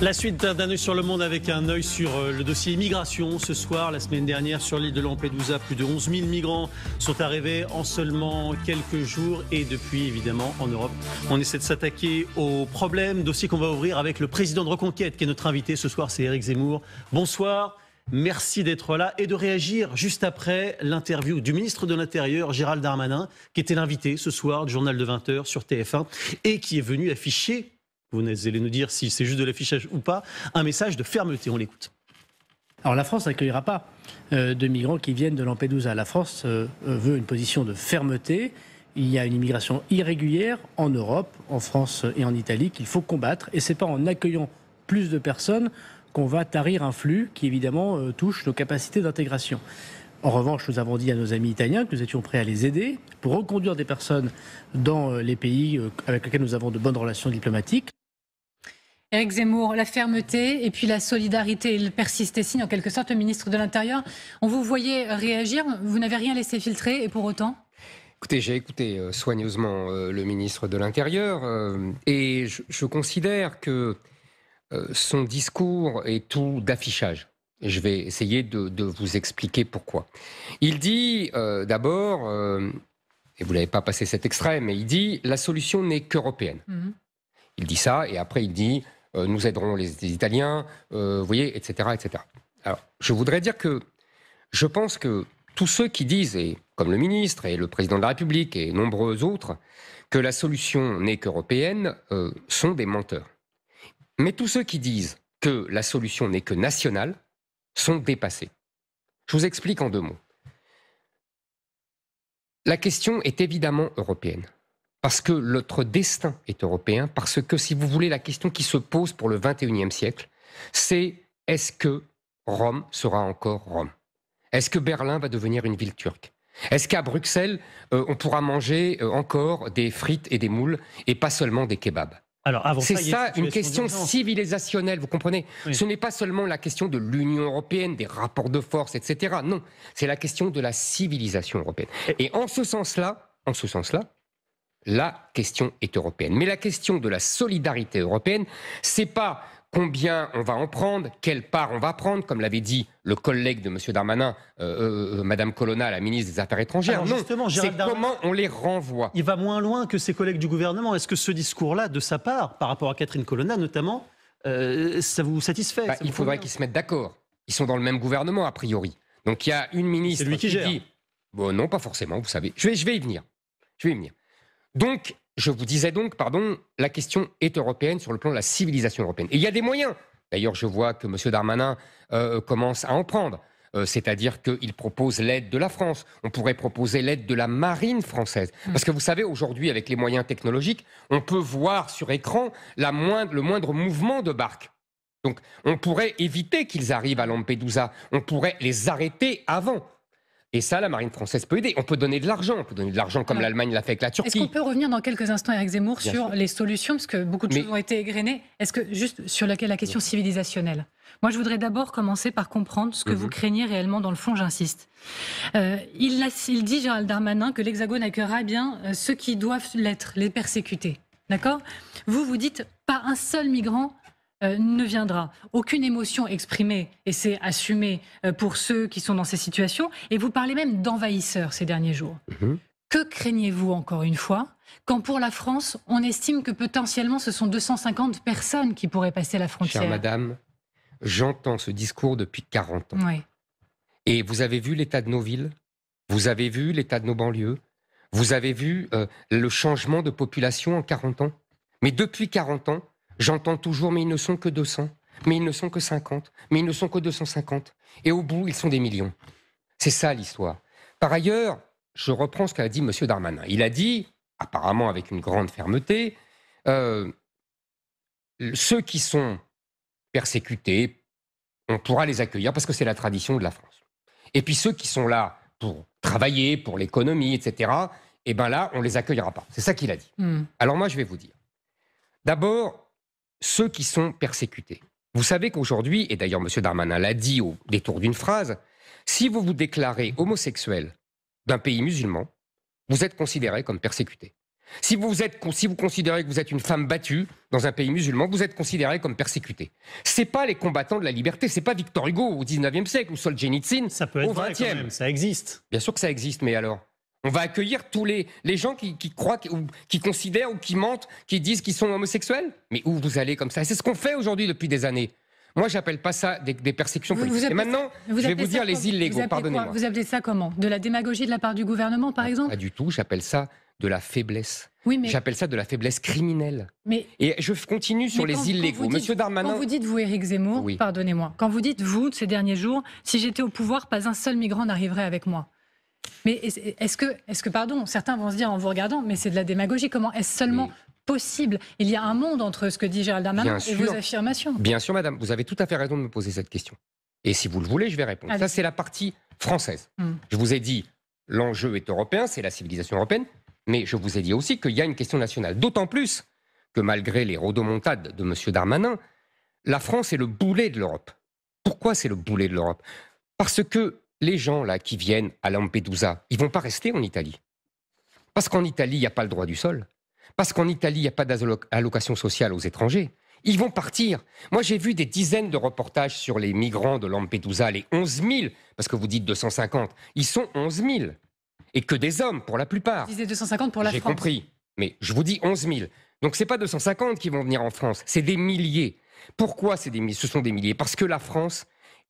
La suite d'un œil sur le monde avec un œil sur le dossier immigration. Ce soir, la semaine dernière, sur l'île de Lampedusa, plus de 11 000 migrants sont arrivés en seulement quelques jours. Et depuis, évidemment, en Europe, on essaie de s'attaquer aux problèmes. Dossier qu'on va ouvrir avec le président de Reconquête, qui est notre invité ce soir, c'est Éric Zemmour. Bonsoir. Merci d'être là et de réagir juste après l'interview du ministre de l'Intérieur, Gérald Darmanin, qui était l'invité ce soir du journal de 20h sur TF1 et qui est venu afficher, vous allez nous dire si c'est juste de l'affichage ou pas, un message de fermeté. On l'écoute. Alors la France n'accueillera pas de migrants qui viennent de Lampedusa. La France veut une position de fermeté. Il y a une immigration irrégulière en Europe, en France et en Italie qu'il faut combattre. Et ce n'est pas en accueillant plus de personnes qu'on va tarir un flux qui évidemment touche nos capacités d'intégration. En revanche, nous avons dit à nos amis italiens que nous étions prêts à les aider pour reconduire des personnes dans les pays avec lesquels nous avons de bonnes relations diplomatiques. Éric Zemmour, la fermeté et puis la solidarité, il persiste et signe en quelque sorte le ministre de l'Intérieur. On vous voyait réagir, vous n'avez rien laissé filtrer et pour autant ? Écoutez, j'ai écouté soigneusement le ministre de l'Intérieur et je considère que son discours est tout d'affichage. Et je vais essayer de vous expliquer pourquoi. Il dit d'abord, et vous n'avez pas passé cet extrait, mais il dit « la solution n'est qu'européenne ». Il dit ça et après il dit « nous aiderons les Italiens », vous voyez, etc., etc. Alors, je voudrais dire que je pense que tous ceux qui disent, et comme le ministre et le président de la République et nombreux autres, que la solution n'est qu'européenne, sont des menteurs. Mais tous ceux qui disent que la solution n'est que nationale sont dépassés. Je vous explique en 2 mots. La question est évidemment européenne, parce que notre destin est européen, parce que, si vous voulez, la question qui se pose pour le XXIe siècle, c'est est-ce que Rome sera encore Rome ? Est-ce que Berlin va devenir une ville turque ? Est-ce qu'à Bruxelles, on pourra manger encore des frites et des moules, et pas seulement des kebabs ? C'est ça, une question civilisationnelle, vous comprenez ? Oui. Ce n'est pas seulement la question de l'Union européenne, des rapports de force, etc. Non, c'est la question de la civilisation européenne. Et en ce sens-là, la question est européenne. Mais la question de la solidarité européenne, c'est pas combien on va en prendre, quelle part on va prendre, comme l'avait dit le collègue de M. Darmanin, Mme Colonna, la ministre des Affaires étrangères. Non, c'est comment on les renvoie. Il va moins loin que ses collègues du gouvernement. Est-ce que ce discours-là, de sa part, par rapport à Catherine Colonna notamment, ça vous satisfait ? Il faudrait qu'ils se mettent d'accord. Ils sont dans le même gouvernement, a priori. Donc il y a une ministre qui dit... Bon, non, pas forcément, vous savez. Je vais y venir. Donc, je vous disais donc, la question est européenne sur le plan de la civilisation européenne. Et il y a des moyens. D'ailleurs, je vois que M. Darmanin commence à en prendre. C'est-à-dire qu'il propose l'aide de la France. On pourrait proposer l'aide de la marine française. Parce que vous savez, aujourd'hui, avec les moyens technologiques, on peut voir sur écran le moindre mouvement de barque. Donc, on pourrait éviter qu'ils arrivent à Lampedusa. On pourrait les arrêter avant. Et ça, la marine française peut aider. On peut donner de l'argent. Comme l'Allemagne l'a fait avec la Turquie. Est-ce qu'on peut revenir dans quelques instants, Éric Zemmour, sur les solutions ? Parce que beaucoup de choses ont été égrenées. Est-ce que, juste sur la question civilisationnelle, moi, je voudrais d'abord commencer par comprendre ce que vous craignez réellement dans le fond, j'insiste. Il dit, Gérald Darmanin, que l'Hexagone accueillera bien ceux qui doivent l'être, les persécutés. D'accord ? Vous dites, pas un seul migrant ne viendra. Aucune émotion exprimée, et c'est assumé pour ceux qui sont dans ces situations. Et vous parlez même d'envahisseurs ces derniers jours. Que craignez-vous, encore une fois, quand pour la France, on estime que potentiellement ce sont 250 personnes qui pourraient passer la frontière ? Chère madame, j'entends ce discours depuis 40 ans. Oui. Et vous avez vu l'état de nos villes ? Vous avez vu l'état de nos banlieues ? Vous avez vu le changement de population en 40 ans ? Mais depuis 40 ans, j'entends toujours, mais ils ne sont que 200, mais ils ne sont que 50, mais ils ne sont que 250. Et au bout, ils sont des millions. C'est ça l'histoire. Par ailleurs, je reprends ce qu'a dit M. Darmanin. Il a dit, apparemment avec une grande fermeté, ceux qui sont persécutés, on pourra les accueillir parce que c'est la tradition de la France. Et puis ceux qui sont là pour travailler, pour l'économie, etc., eh bien là, on ne les accueillera pas. C'est ça qu'il a dit. Alors moi, je vais vous dire. D'abord, ceux qui sont persécutés. Vous savez qu'aujourd'hui, et d'ailleurs M. Darmanin l'a dit au détour d'une phrase, si vous vous déclarez homosexuel d'un pays musulman, vous êtes considéré comme persécuté. Si vous considérez que vous êtes une femme battue dans un pays musulman, vous êtes considéré comme persécuté. C'est pas les combattants de la liberté, c'est pas Victor Hugo au 19e siècle ou Solzhenitsyn Ça peut être au vrai 20e. quand même, ça existe. Bien sûr que ça existe, mais alors on va accueillir tous les gens qui croient, ou qui considèrent ou qui mentent, qui disent qu'ils sont homosexuels? Mais où vous allez comme ça? C'est ce qu'on fait aujourd'hui depuis des années. Moi, j'appelle pas ça des persécutions politiques. Et maintenant, je vais vous dire les illégaux, pardonnez-moi. Vous appelez ça comment? De la démagogie de la part du gouvernement, par exemple? Pas du tout, j'appelle ça de la faiblesse. Oui, mais... J'appelle ça de la faiblesse criminelle. Et je continue sur les illégaux. Monsieur Darmanin... Quand vous dites, vous, Éric Zemmour, oui. Pardonnez-moi, quand vous dites, vous, ces derniers jours, si j'étais au pouvoir, pas un seul migrant n'arriverait avec moi. Mais est-ce que, pardon, certains vont se dire en vous regardant, mais c'est de la démagogie, comment est-ce seulement possible? Il y a un monde entre ce que dit Gérald Darmanin et vos affirmations. Bien sûr, madame, vous avez tout à fait raison de me poser cette question. Et si vous le voulez, je vais répondre. Ça, c'est la partie française. Je vous ai dit, l'enjeu est européen, c'est la civilisation européenne, mais je vous ai dit aussi qu'il y a une question nationale. D'autant plus que malgré les rodomontades de M. Darmanin, la France est le boulet de l'Europe. Pourquoi c'est le boulet de l'Europe? Parce que les gens là qui viennent à Lampedusa, ils vont pas rester en Italie. Parce qu'en Italie, il n'y a pas le droit du sol. Parce qu'en Italie, il n'y a pas d'allocation sociale aux étrangers. Ils vont partir. Moi, j'ai vu des dizaines de reportages sur les migrants de Lampedusa, les 11 000, parce que vous dites 250. Ils sont 11 000. Et que des hommes, pour la plupart. Vous disiez 250 pour la France. J'ai compris. Mais je vous dis 11 000. Donc, ce n'est pas 250 qui vont venir en France. C'est des milliers. Pourquoi ce sont des milliers? Parce que la France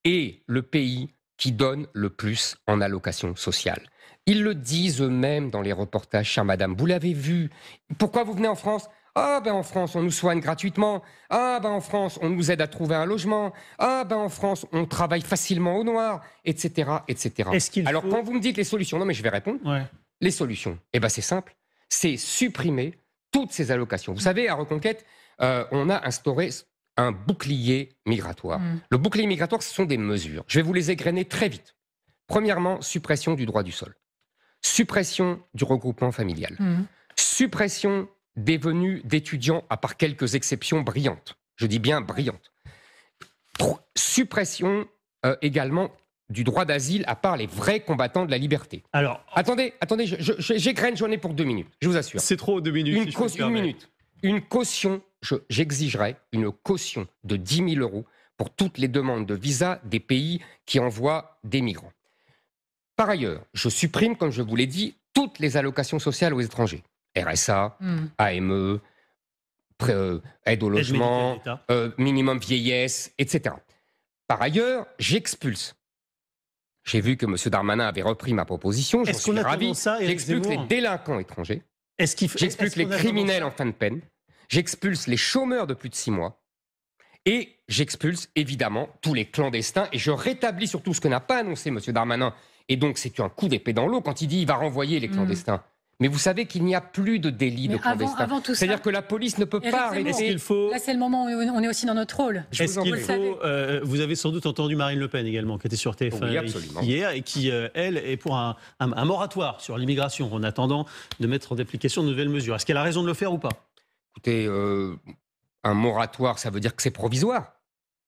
est le pays qui donne le plus en allocation sociale. Ils le disent eux-mêmes dans les reportages, chère madame. Vous l'avez vu. Pourquoi vous venez en France? Ah ben en France, on nous soigne gratuitement. Ah ben en France, on nous aide à trouver un logement. Ah ben en France, on travaille facilement au noir, etc., etc. Alors quand vous me dites les solutions, non mais je vais répondre. Ouais. Les solutions, eh ben c'est simple. C'est supprimer toutes ces allocations. Vous savez, à Reconquête, on a instauré un bouclier migratoire. Le bouclier migratoire, ce sont des mesures. Je vais vous les égrener très vite. Premièrement, suppression du droit du sol. Suppression du regroupement familial. Suppression des venues d'étudiants, à part quelques exceptions brillantes. Je dis bien brillantes. Suppression également du droit d'asile, à part les vrais combattants de la liberté. Alors, attendez, j'égrène, j'en ai pour 2 minutes, je vous assure. C'est trop, 2 minutes. Une minute. Une caution, j'exigerai une caution de 10 000 € pour toutes les demandes de visa des pays qui envoient des migrants. Par ailleurs, je supprime, comme je vous l'ai dit, toutes les allocations sociales aux étrangers. RSA, AME, aide au logement, minimum vieillesse, etc. Par ailleurs, j'expulse. J'ai vu que M. Darmanin avait repris ma proposition, j'en suis ravi. J'expulse les délinquants étrangers, j'expulse les criminels en fin de peine, j'expulse les chômeurs de plus de 6 mois, et j'expulse évidemment tous les clandestins, et je rétablis surtout ce que n'a pas annoncé M. Darmanin, et donc c'est un coup d'épée dans l'eau quand il dit qu'il va renvoyer les clandestins. Mais vous savez qu'il n'y a plus de délit de clandestin. C'est-à-dire que la police ne peut pas arrêter. Là, c'est le moment où on est aussi dans notre rôle. Vous avez sans doute entendu Marine Le Pen également, qui était sur TF1 hier, et qui, elle, est pour un moratoire sur l'immigration, en attendant de mettre en application de nouvelles mesures. Est-ce qu'elle a raison de le faire ou pas? Écoutez, un moratoire, ça veut dire que c'est provisoire.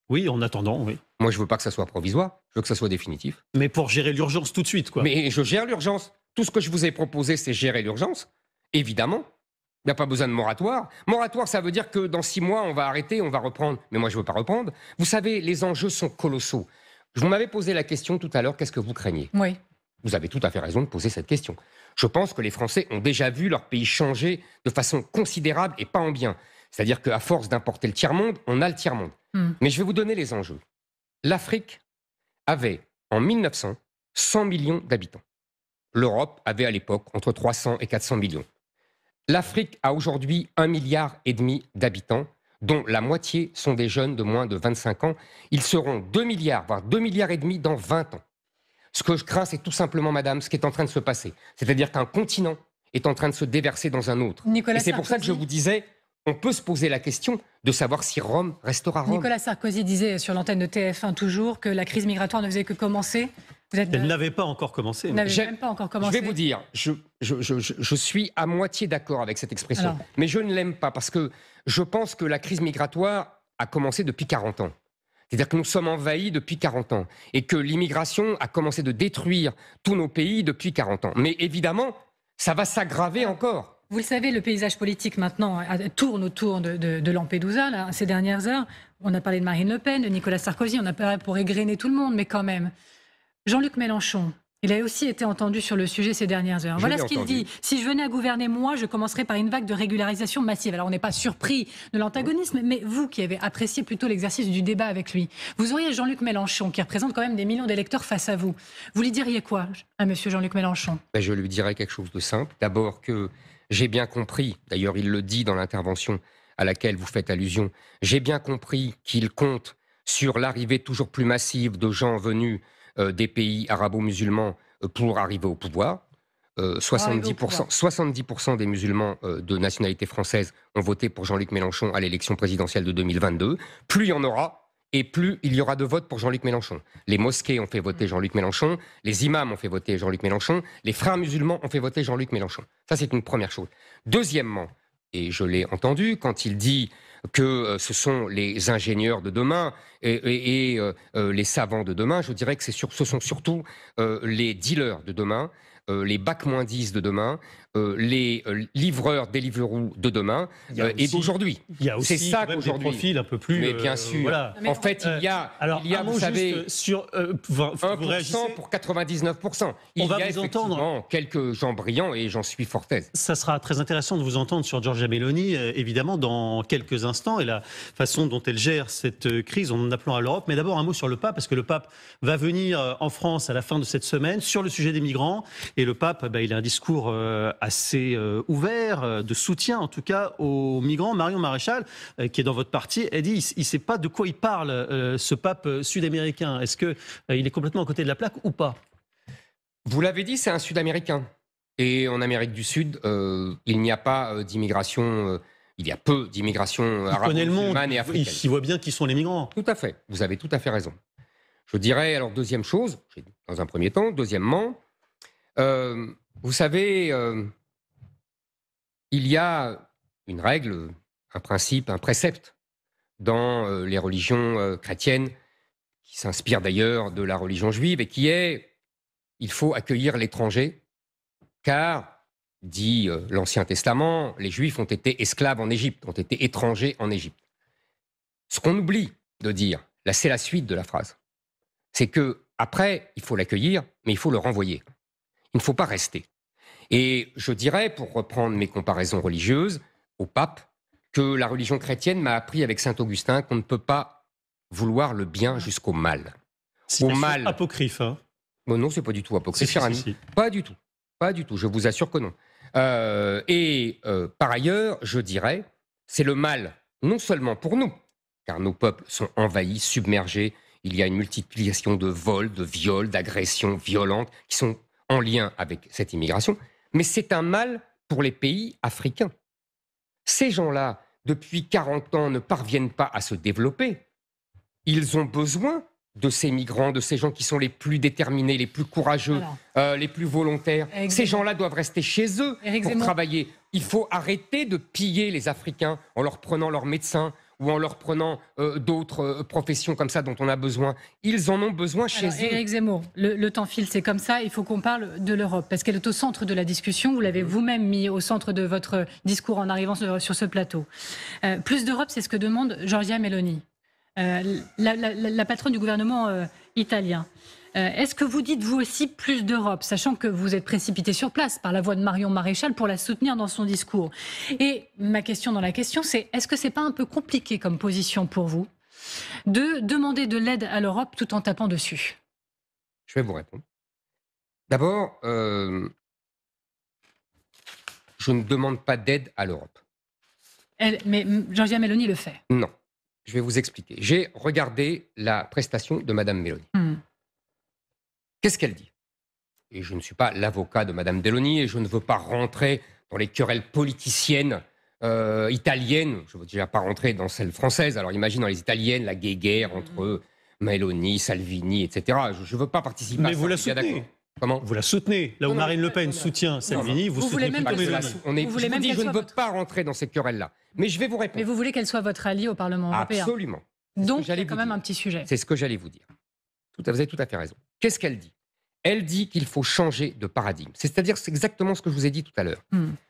Oui, en attendant, oui. Moi, je veux pas que ça soit provisoire, je veux que ça soit définitif. Mais pour gérer l'urgence tout de suite, quoi. Mais je gère l'urgence. Tout ce que je vous ai proposé, c'est gérer l'urgence. Évidemment, il n'y a pas besoin de moratoire. Moratoire, ça veut dire que dans 6 mois, on va arrêter, on va reprendre. Mais moi, je ne veux pas reprendre. Vous savez, les enjeux sont colossaux. Vous m'avez posé la question tout à l'heure, qu'est-ce que vous craignez? Oui. Vous avez tout à fait raison de poser cette question. Je pense que les Français ont déjà vu leur pays changer de façon considérable et pas en bien. C'est-à-dire qu'à force d'importer le tiers-monde, on a le tiers-monde. Mais je vais vous donner les enjeux. L'Afrique avait, en 1900, 100 millions d'habitants. L'Europe avait à l'époque entre 300 et 400 millions. L'Afrique a aujourd'hui 1,5 milliard d'habitants, dont la moitié sont des jeunes de moins de 25 ans. Ils seront 2 milliards, voire 2,5 milliards dans 20 ans. Ce que je crains, c'est tout simplement, madame, ce qui est en train de se passer. C'est-à-dire qu'un continent est en train de se déverser dans un autre. Et c'est pour ça que je vous disais, on peut se poser la question de savoir si Rome restera Rome. Nicolas Sarkozy disait sur l'antenne de TF1 toujours que la crise migratoire ne faisait que commencer. Elle n'avait pas encore commencé. Même pas encore commencé. Je vais vous dire, je suis à moitié d'accord avec cette expression. Mais je ne l'aime pas parce que je pense que la crise migratoire a commencé depuis 40 ans. C'est-à-dire que nous sommes envahis depuis 40 ans et que l'immigration a commencé de détruire tous nos pays depuis 40 ans. Mais évidemment, ça va s'aggraver encore. Vous le savez, le paysage politique maintenant tourne autour de Lampedusa là, ces dernières heures. On a parlé de Marine Le Pen, de Nicolas Sarkozy, on a parlé pour égrener tout le monde, mais quand même. Jean-Luc Mélenchon, il a aussi été entendu sur le sujet ces dernières heures. Voilà ce qu'il dit. Si je venais à gouverner, moi, je commencerais par une vague de régularisation massive. Alors, on n'est pas surpris de l'antagonisme, mais vous qui avez apprécié plutôt l'exercice du débat avec lui, vous auriez Jean-Luc Mélenchon, qui représente quand même des millions d'électeurs face à vous. Vous lui diriez quoi à monsieur Jean-Luc Mélenchon? Je lui dirais quelque chose de simple. D'abord que j'ai bien compris, d'ailleurs il le dit dans l'intervention à laquelle vous faites allusion, j'ai bien compris qu'il compte sur l'arrivée toujours plus massive de gens venus des pays arabo-musulmans pour arriver au pouvoir. 70% des musulmans de nationalité française ont voté pour Jean-Luc Mélenchon à l'élection présidentielle de 2022. Plus il y en aura, et plus il y aura de votes pour Jean-Luc Mélenchon. Les mosquées ont fait voter Jean-Luc Mélenchon, les imams ont fait voter Jean-Luc Mélenchon, les frères musulmans ont fait voter Jean-Luc Mélenchon. Ça, c'est une première chose. Deuxièmement, et je l'ai entendu quand il dit que ce sont les ingénieurs de demain et les savants de demain, je dirais que ce sont surtout les dealers de demain, les bac-10 de demain, les livreurs, Deliveroo de demain et d'aujourd'hui. Il y a aussi c'est ça des profils un peu plus... Mais bien sûr. Voilà. En fait, il y a vous savez, sur, 1% pour 99%. Il y a effectivement quelques gens brillants et j'en suis fort aise. Ça sera très intéressant de vous entendre sur Giorgia Meloni, évidemment, dans quelques instants, et la façon dont elle gère cette crise en appelant à l'Europe. Mais d'abord, un mot sur le pape, parce que le pape va venir en France à la fin de cette semaine sur le sujet des migrants. Et le pape, il a un discours assez ouvert, de soutien en tout cas aux migrants. Marion Maréchal, qui est dans votre parti, elle dit il ne sait pas de quoi il parle, ce pape sud-américain. Est-ce qu'il est complètement à côté de la plaque ou pas? Vous l'avez dit, c'est un Sud-Américain. Et en Amérique du Sud, il n'y a pas d'immigration... il y a peu d'immigration arabo-musulmane et africaine. Il voit bien qui sont les migrants. Tout à fait. Vous avez tout à fait raison. Je dirais, alors, deuxième chose, dans un premier temps. Deuxièmement, vous savez, il y a une règle, un principe, un précepte dans les religions chrétiennes, qui s'inspire d'ailleurs de la religion juive, et qui est, il faut accueillir l'étranger, car, dit l'Ancien Testament, les Juifs ont été esclaves en Égypte, ont été étrangers en Égypte. Ce qu'on oublie de dire, là c'est la suite de la phrase, c'est que après il faut l'accueillir, mais il faut le renvoyer. Il ne faut pas rester. Et je dirais, pour reprendre mes comparaisons religieuses, au pape, que la religion chrétienne m'a appris avec saint Augustin qu'on ne peut pas vouloir le bien jusqu'au mal. C'est apocryphe, hein? Bon, non, c'est pas du tout apocryphe. Si. Pas du tout. Pas du tout, je vous assure que non. Par ailleurs, je dirais, c'est le mal, non seulement pour nous, car nos peuples sont envahis, submergés, il y a une multiplication de vols, de viols, d'agressions violentes qui sont en lien avec cette immigration, mais c'est un mal pour les pays africains. Ces gens-là, depuis 40 ans, ne parviennent pas à se développer. Ils ont besoin de ces migrants, de ces gens qui sont les plus déterminés, les plus courageux, les plus volontaires. Ces gens-là doivent rester chez eux pour travailler. Il faut arrêter de piller les Africains en leur prenant leurs médecins ou en leur prenant d'autres professions comme ça dont on a besoin. Ils en ont besoin chez eux. Éric Zemmour, le temps file, c'est comme ça, il faut qu'on parle de l'Europe, parce qu'elle est au centre de la discussion, vous l'avez vous-même mis au centre de votre discours en arrivant sur ce plateau. Plus d'Europe, c'est ce que demande Giorgia Meloni, la patronne du gouvernement italien. Est-ce que vous dites, vous aussi, plus d'Europe, sachant que vous êtes précipité sur place par la voix de Marion Maréchal pour la soutenir dans son discours? Et ma question dans la question, c'est est-ce que c'est pas un peu compliqué comme position pour vous de demander de l'aide à l'Europe tout en tapant dessus? Je vais vous répondre. D'abord, je ne demande pas d'aide à l'Europe. Mais Giorgia Meloni le fait. Non. Je vais vous expliquer. J'ai regardé la prestation de Madame Meloni. Qu'est-ce qu'elle dit? Et je ne suis pas l'avocat de Madame Meloni et je ne veux pas rentrer dans les querelles politiciennes italiennes. Je ne veux déjà pas rentrer dans celles françaises. Alors imagine dans les italiennes, la guéguerre entre Meloni, Salvini, etc. Je ne veux pas participer à ça. Mais vous la soutenez. Comment? Vous la soutenez. Là où Marine Le Pen soutient Salvini, vous soutenez plutôt Meloni. Je ne veux pas rentrer dans ces querelles-là. Mais je vais vous répondre. Mais vous voulez qu'elle soit votre alliée au Parlement européen? Absolument. Donc, il y a quand même un petit sujet. C'est ce que j'allais vous dire. Vous avez tout à fait raison. Qu'est-ce qu'elle dit? Elle dit qu'il faut changer de paradigme. C'est-à-dire, c'est exactement ce que je vous ai dit tout à l'heure.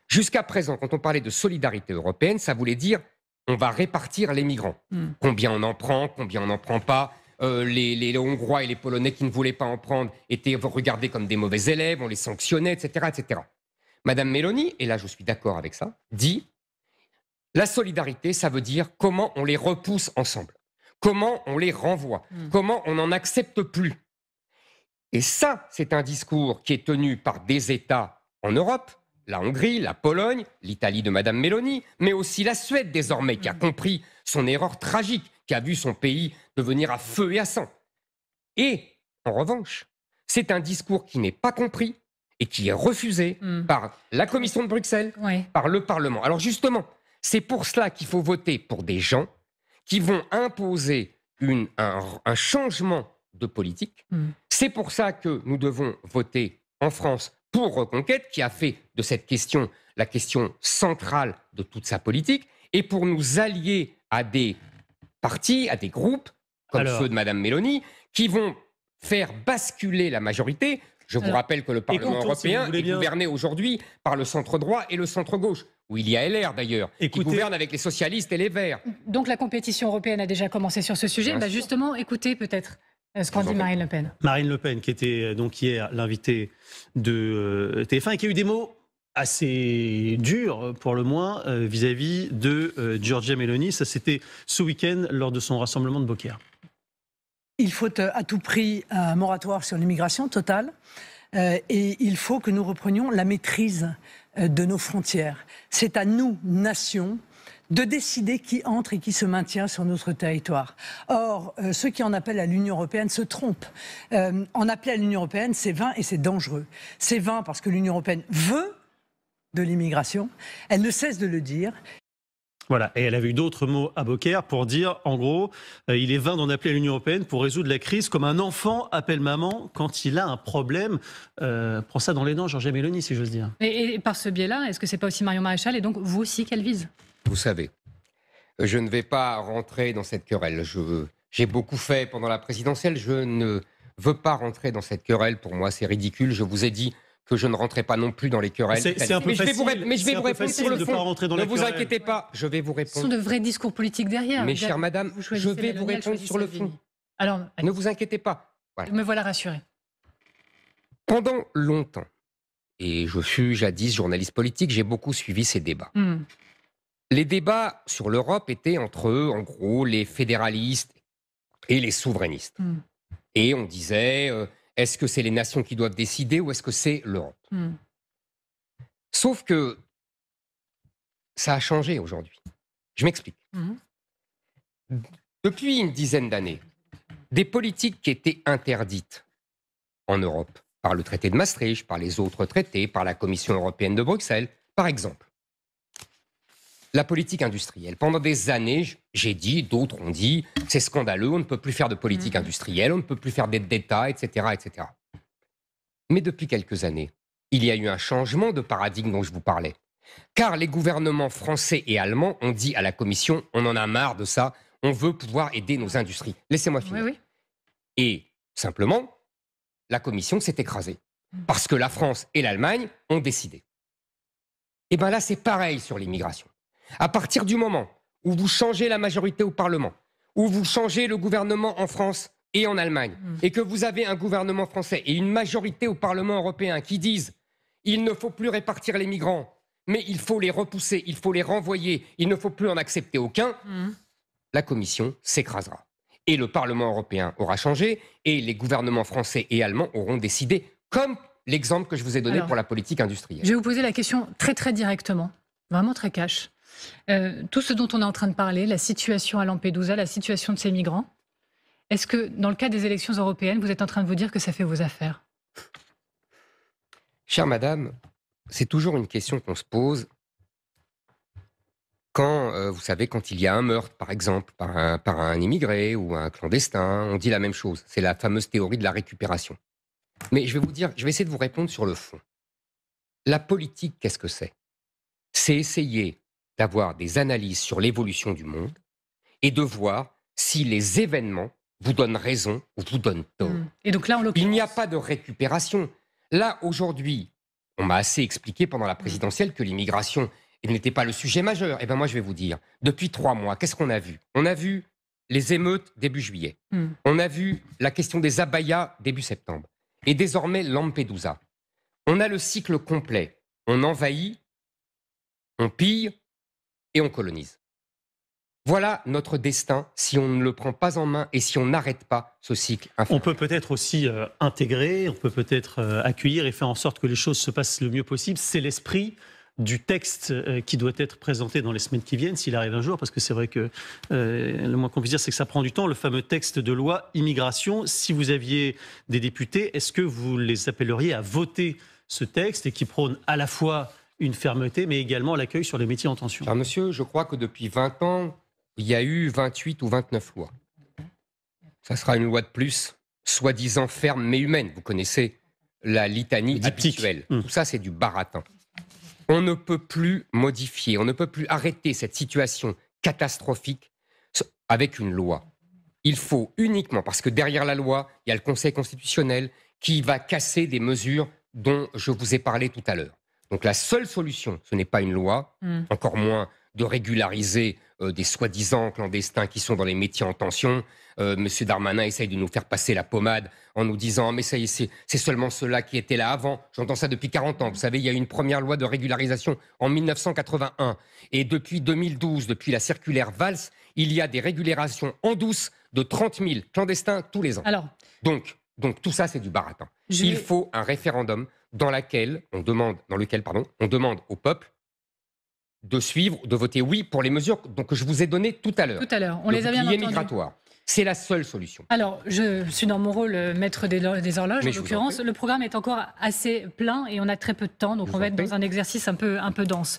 Jusqu'à présent, quand on parlait de solidarité européenne, ça voulait dire on va répartir les migrants. Combien on en prend, combien on n'en prend pas. Les Hongrois et les Polonais qui ne voulaient pas en prendre étaient regardés comme des mauvais élèves, on les sanctionnait, etc., etc. Madame Meloni, et là je suis d'accord avec ça, dit la solidarité, ça veut dire comment on les repousse ensemble, comment on les renvoie, comment on n'en accepte plus. Et ça, c'est un discours qui est tenu par des États en Europe, la Hongrie, la Pologne, l'Italie de Madame Meloni, mais aussi la Suède désormais, qui a compris son erreur tragique, qui a vu son pays devenir à feu et à sang. Et, en revanche, c'est un discours qui n'est pas compris et qui est refusé par la Commission de Bruxelles, par le Parlement. Alors justement, c'est pour cela qu'il faut voter pour des gens qui vont imposer un changement de politique. C'est pour ça que nous devons voter en France pour Reconquête, qui a fait de cette question la question centrale de toute sa politique, et pour nous allier à des partis, à des groupes, comme ceux de Mme Meloni, qui vont faire basculer la majorité. Je vous rappelle que le Parlement européen est gouverné aujourd'hui par le centre-droit et le centre-gauche, où il y a LR d'ailleurs, qui gouverne avec les socialistes et les Verts. Donc la compétition européenne a déjà commencé sur ce sujet. Justement, écoutez peut-être ce qu'en dit Marine Le Pen. Marine Le Pen, qui était donc hier l'invitée de TF1 et qui a eu des mots assez durs, pour le moins, vis-à-vis de Giorgia Meloni. Ça, c'était ce week-end lors de son rassemblement de Beaucaire. Il faut à tout prix un moratoire sur l'immigration totale et il faut que nous reprenions la maîtrise de nos frontières. C'est à nous, nation, de décider qui entre et qui se maintient sur notre territoire. Or, ceux qui en appellent à l'Union européenne se trompent. En appeler à l'Union européenne, c'est vain et c'est dangereux. C'est vain parce que l'Union européenne veut de l'immigration. Elle ne cesse de le dire. Voilà, et elle avait eu d'autres mots à Beaucaire pour dire, en gros, il est vain d'en appeler à l'Union européenne pour résoudre la crise comme un enfant appelle maman quand il a un problème. Prends ça dans les dents, Giorgia Meloni, si j'ose dire. Et par ce biais-là, est-ce que c'est pas aussi Marion Maréchal et donc vous aussi qu'elle vise? Vous savez, je ne vais pas rentrer dans cette querelle. J'ai beaucoup fait pendant la présidentielle, je ne veux pas rentrer dans cette querelle. Pour moi, c'est ridicule. Je vous ai dit que je ne rentrais pas non plus dans les querelles. C'est un peu facile, je vais vous répondre sur le fond. Ne vous querelle. inquiétez pas, je vais vous répondre. Ce sont de vrais discours politiques derrière. Mais chère madame, je vais vous répondre sur le fond. Alors, ne vous inquiétez pas. Voilà. Me voilà rassurée. Pendant longtemps, et je fus jadis journaliste politique, j'ai beaucoup suivi ces débats. Les débats sur l'Europe étaient entre eux, en gros, les fédéralistes et les souverainistes. Et on disait... est-ce que c'est les nations qui doivent décider ou est-ce que c'est l'Europe? Sauf que ça a changé aujourd'hui. Je m'explique. Depuis une dizaine d'années, des politiques qui étaient interdites en Europe par le traité de Maastricht, par les autres traités, par la Commission européenne de Bruxelles, par exemple, la politique industrielle. Pendant des années, j'ai dit, d'autres ont dit, c'est scandaleux, on ne peut plus faire de politique industrielle, on ne peut plus faire d'aide d'État, etc., etc. Mais depuis quelques années, il y a eu un changement de paradigme dont je vous parlais. Car les gouvernements français et allemands ont dit à la Commission, on en a marre de ça, on veut pouvoir aider nos industries. Laissez-moi finir. Oui. Et simplement, la Commission s'est écrasée. Parce que la France et l'Allemagne ont décidé. Et bien là, c'est pareil sur l'immigration. À partir du moment où vous changez la majorité au Parlement, où vous changez le gouvernement en France et en Allemagne, et que vous avez un gouvernement français et une majorité au Parlement européen qui disent « il ne faut plus répartir les migrants, mais il faut les repousser, il faut les renvoyer, il ne faut plus en accepter aucun », la Commission s'écrasera. Et le Parlement européen aura changé, et les gouvernements français et allemands auront décidé, comme l'exemple que je vous ai donné pour la politique industrielle. Je vais vous poser la question très très directement, vraiment très cash. Tout ce dont on est en train de parler, la situation à Lampedusa, la situation de ces migrants, est-ce que dans le cas des élections européennes, vous êtes en train de vous dire que ça fait vos affaires? Chère madame, c'est toujours une question qu'on se pose quand, vous savez, quand il y a un meurtre, par exemple, par un immigré ou un clandestin, on dit la même chose. C'est la fameuse théorie de la récupération. Mais je vais essayer de vous répondre sur le fond. La politique, qu'est-ce que c'est? C'est essayer d'avoir des analyses sur l'évolution du monde et de voir si les événements vous donne raison ou vous donne tort. Et donc là, il n'y a pas de récupération. Là, aujourd'hui, on m'a assez expliqué pendant la présidentielle que l'immigration n'était pas le sujet majeur. Eh bien, moi, je vais vous dire, depuis 3 mois, qu'est-ce qu'on a vu? On a vu les émeutes début juillet. On a vu la question des abayas début septembre. Et désormais, Lampedusa. On a le cycle complet. On envahit, on pille et on colonise. Voilà notre destin si on ne le prend pas en main et si on n'arrête pas ce cycle infernal. On peut peut-être aussi intégrer, on peut peut-être accueillir et faire en sorte que les choses se passent le mieux possible. C'est l'esprit du texte qui doit être présenté dans les semaines qui viennent, s'il arrive un jour, parce que c'est vrai que le moins qu'on puisse dire, c'est que ça prend du temps, le fameux texte de loi immigration. Si vous aviez des députés, est-ce que vous les appelleriez à voter ce texte et qui prône à la fois une fermeté, mais également l'accueil sur les métiers en tension? Cher monsieur, je crois que depuis 20 ans, il y a eu 28 ou 29 lois. Ça sera une loi de plus, soi-disant ferme mais humaine. Vous connaissez la litanie habituelle. Tout ça, c'est du baratin. On ne peut plus modifier, on ne peut plus arrêter cette situation catastrophique avec une loi. Il faut uniquement, parce que derrière la loi, il y a le Conseil constitutionnel qui va casser des mesures dont je vous ai parlé tout à l'heure. Donc la seule solution, ce n'est pas une loi, encore moins de régulariser des soi-disant clandestins qui sont dans les métiers en tension. Monsieur Darmanin essaye de nous faire passer la pommade en nous disant « mais ça y est, c'est seulement ceux-là qui étaient là avant ». J'entends ça depuis 40 ans. Vous savez, il y a eu une première loi de régularisation en 1981. Et depuis 2012, depuis la circulaire Valls, il y a des régularisations en douce de 30 000 clandestins tous les ans. Alors, donc tout ça, c'est du baratin. Il faut un référendum dans lequel on demande au peuple de suivre, de voter oui pour les mesures que je vous ai données tout à l'heure. Tout à l'heure, on les a bien entendues. Migratoire. C'est la seule solution. Alors, je suis dans mon rôle maître des horloges. Mais en l'occurrence, le programme est encore assez plein et on a très peu de temps, donc on va être dans un exercice un peu dense.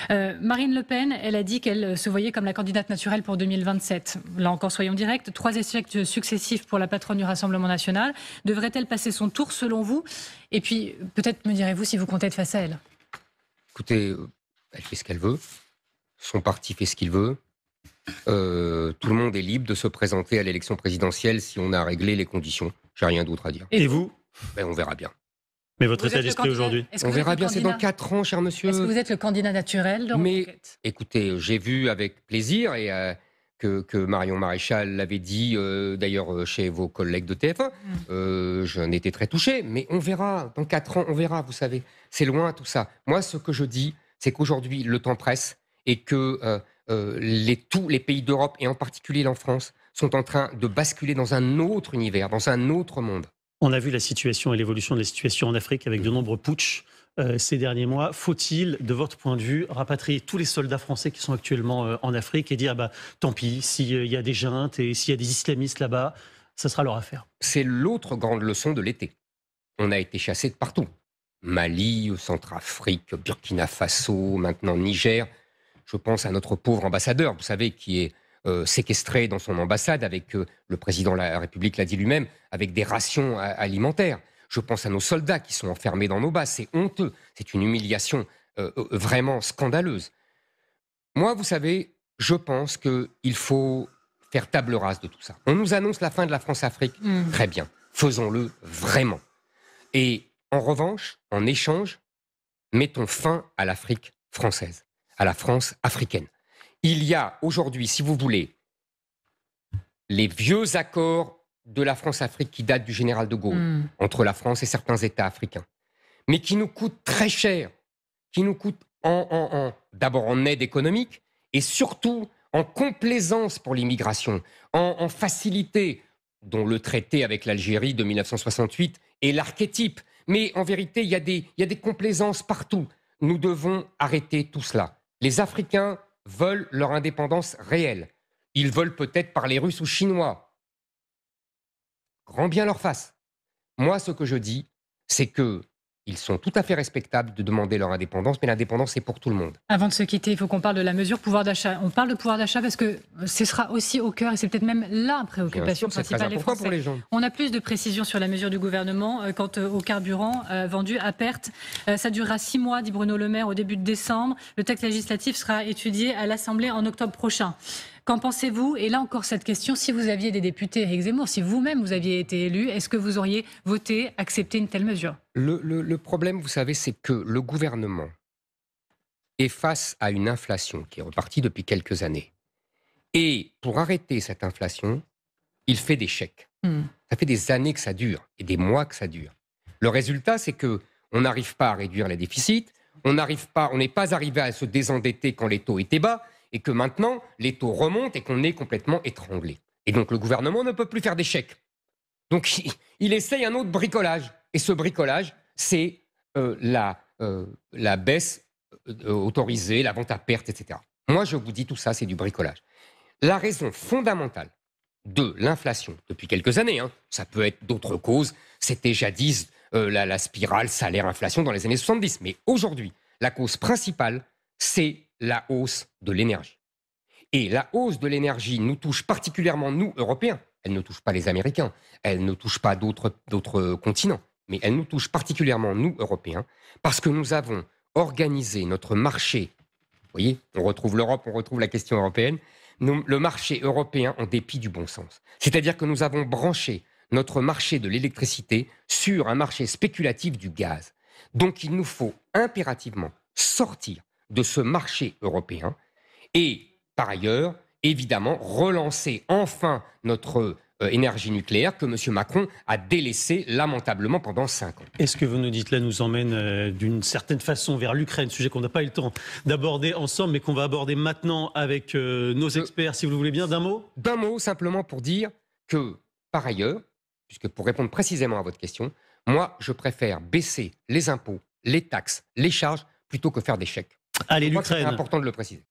Marine Le Pen, elle a dit qu'elle se voyait comme la candidate naturelle pour 2027. Là encore, soyons directs. 3 échecs successifs pour la patronne du Rassemblement national. Devrait-elle passer son tour, selon vous? Et puis, peut-être me direz-vous si vous comptez être face à elle. Écoutez, elle fait ce qu'elle veut. Son parti fait ce qu'il veut. Tout le monde est libre de se présenter à l'élection présidentielle si on a réglé les conditions. J'ai rien d'autre à dire. Et vous? On verra bien. Mais votre état d'esprit aujourd'hui? On verra bien, c'est dans 4 ans, cher monsieur. Est-ce que vous êtes le candidat naturel de Reconquête? Écoutez, j'ai vu avec plaisir et que Marion Maréchal l'avait dit d'ailleurs chez vos collègues de TF1. J'en étais très touché, mais on verra, dans 4 ans, on verra, vous savez. C'est loin tout ça. Moi, ce que je dis, c'est qu'aujourd'hui, le temps presse et que tous les pays d'Europe, et en particulier la France, sont en train de basculer dans un autre univers, dans un autre monde. On a vu la situation et l'évolution de la situation en Afrique avec de nombreux putschs ces derniers mois. Faut-il, de votre point de vue, rapatrier tous les soldats français qui sont actuellement en Afrique et dire tant pis, s'il y a des juntes et s'il y a des islamistes là-bas, ça sera leur affaire? C'est l'autre grande leçon de l'été. On a été chassés de partout. Mali, Centrafrique, Burkina Faso, maintenant Niger. Je pense à notre pauvre ambassadeur, vous savez, qui est séquestré dans son ambassade avec, le président de la République l'a dit lui-même, avec des rations alimentaires. Je pense à nos soldats qui sont enfermés dans nos bases. C'est honteux. C'est une humiliation vraiment scandaleuse. Moi, vous savez, je pense qu'il faut faire table rase de tout ça. On nous annonce la fin de la France-Afrique. Très bien. Faisons-le vraiment. Et en revanche, en échange, mettons fin à l'Afrique française, à la France africaine. Il y a aujourd'hui, si vous voulez, les vieux accords de la France-Afrique qui datent du général de Gaulle, entre la France et certains États africains, mais qui nous coûtent très cher, qui nous coûtent d'abord en aide économique et surtout en complaisance pour l'immigration, en facilité, dont le traité avec l'Algérie de 1968 est l'archétype. Mais en vérité, il y a des complaisances partout. Nous devons arrêter tout cela. Les Africains veulent leur indépendance réelle. Ils veulent peut-être parler russe ou chinois. Grand bien leur face. Moi, ce que je dis, c'est que ils sont tout à fait respectables de demander leur indépendance, mais l'indépendance, c'est pour tout le monde. Avant de se quitter, il faut qu'on parle de la mesure pouvoir d'achat. On parle de pouvoir d'achat parce que ce sera aussi au cœur, et c'est peut-être même la préoccupation principale des Français. Pour les gens. On a plus de précisions sur la mesure du gouvernement quant au carburant vendu à perte. Ça durera 6 mois, dit Bruno Le Maire, au début de décembre. Le texte législatif sera étudié à l'Assemblée en octobre prochain. Qu'en pensez-vous? Et là encore cette question, si vous aviez des députés, Éric Zemmour, si vous-même vous aviez été élu, est-ce que vous auriez voté, accepté une telle mesure? Le problème, vous savez, c'est que le gouvernement est face à une inflation qui est repartie depuis quelques années. Et pour arrêter cette inflation, il fait des chèques. Ça fait des années que ça dure et des mois que ça dure. Le résultat, c'est que on n'arrive pas à réduire les déficits, on n'est pas arrivé à se désendetter quand les taux étaient bas, et que maintenant, les taux remontent et qu'on est complètement étranglé. Et donc, le gouvernement ne peut plus faire des chèques. Donc, il essaye un autre bricolage. Et ce bricolage, c'est la baisse autorisée, la vente à perte, etc. Moi, je vous dis, tout ça, c'est du bricolage. La raison fondamentale de l'inflation, depuis quelques années, ça peut être d'autres causes, c'était jadis la spirale salaire-inflation dans les années 70. Mais aujourd'hui, la cause principale, c'est la hausse de l'énergie. Et la hausse de l'énergie nous touche particulièrement, nous, Européens. Elle ne touche pas les Américains, elle ne touche pas d'autres continents, mais elle nous touche particulièrement, nous, Européens, parce que nous avons organisé notre marché. Vous voyez, on retrouve l'Europe, on retrouve la question européenne. Le marché européen en dépit du bon sens. C'est-à-dire que nous avons branché notre marché de l'électricité sur un marché spéculatif du gaz. Donc il nous faut impérativement sortir de ce marché européen et, par ailleurs, évidemment, relancer enfin notre énergie nucléaire que M. Macron a délaissée lamentablement pendant 5 ans. Est-ce que vous nous dites là nous emmène d'une certaine façon vers l'Ukraine, sujet qu'on n'a pas eu le temps d'aborder ensemble, mais qu'on va aborder maintenant avec nos experts, si vous le voulez bien, d'un mot? D'un mot, simplement pour dire que, par ailleurs, puisque pour répondre précisément à votre question, moi, je préfère baisser les impôts, les taxes, les charges, plutôt que faire des chèques. Allez, l'Ukraine. C'est important de le préciser.